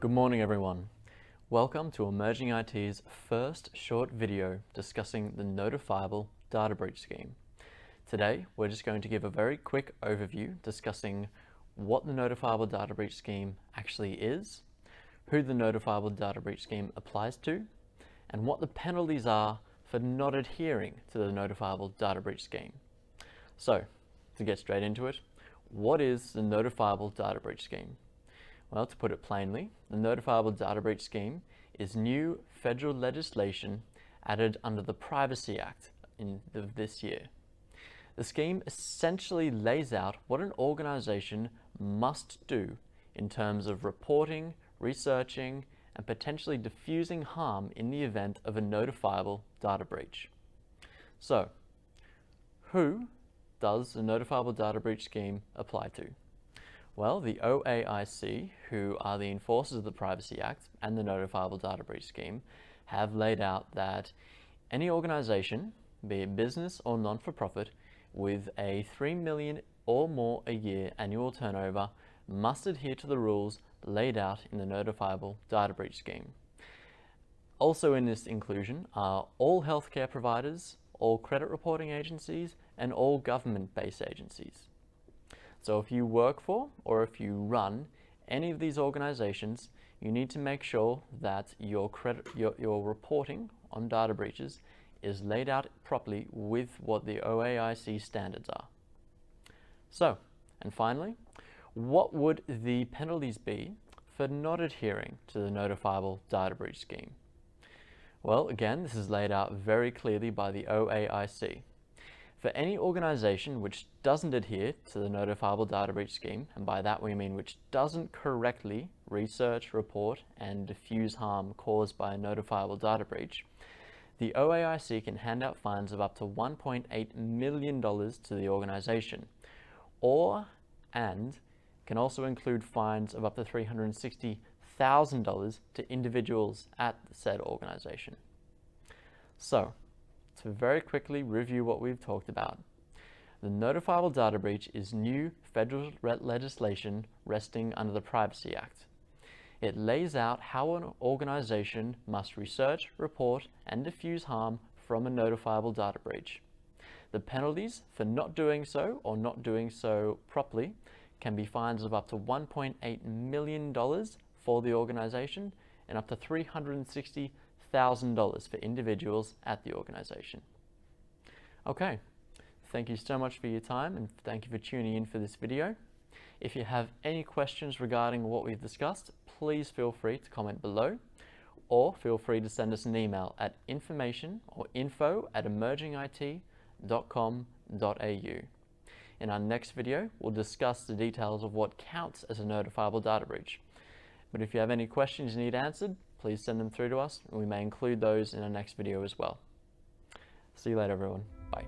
Good morning, everyone. Welcome to Emerging IT's first short video discussing the Notifiable Data Breach Scheme. Today, we're just going to give a very quick overview discussing what the Notifiable Data Breach Scheme actually is, who the Notifiable Data Breach Scheme applies to, and what the penalties are for not adhering to the Notifiable Data Breach Scheme. So, to get straight into it, what is the Notifiable Data Breach Scheme? Well, to put it plainly, the Notifiable Data Breach Scheme is new federal legislation added under the Privacy Act of this year. The scheme essentially lays out what an organization must do in terms of reporting, researching, and potentially diffusing harm in the event of a notifiable data breach. So, who does the Notifiable Data Breach Scheme apply to? Well, the OAIC, who are the enforcers of the Privacy Act and the Notifiable Data Breach Scheme, have laid out that any organization, be it business or non-for-profit, with a 3 million or more a year annual turnover must adhere to the rules laid out in the Notifiable Data Breach Scheme. Also in this inclusion are all healthcare providers, all credit reporting agencies, and all government-based agencies. So if you work for or if you run any of these organizations, you need to make sure that your reporting on data breaches is laid out properly with what the OAIC standards are. So, and finally, what would the penalties be for not adhering to the Notifiable Data Breach Scheme? Well, again, this is laid out very clearly by the OAIC. For any organization which doesn't adhere to the Notifiable Data Breach Scheme, and by that we mean which doesn't correctly research, report, and diffuse harm caused by a notifiable data breach, the OAIC can hand out fines of up to $1.8 million to the organization, and can also include fines of up to $360,000 to individuals at the said organization. So, to very quickly review what we've talked about, the Notifiable Data Breach is new federal legislation resting under the Privacy Act. It lays out how an organization must research, report, and diffuse harm from a notifiable data breach. The penalties for not doing so or not doing so properly can be fines of up to $1.8 million for the organization and up to $360,000 for individuals at the organization. Okay, thank you so much for your time and thank you for tuning in for this video. If you have any questions regarding what we've discussed, please feel free to comment below or feel free to send us an email at info@emergingit.com.au. In our next video, we'll discuss the details of what counts as a notifiable data breach. But if you have any questions you need answered, please send them through to us, and we may include those in our next video as well. See you later, everyone. Bye.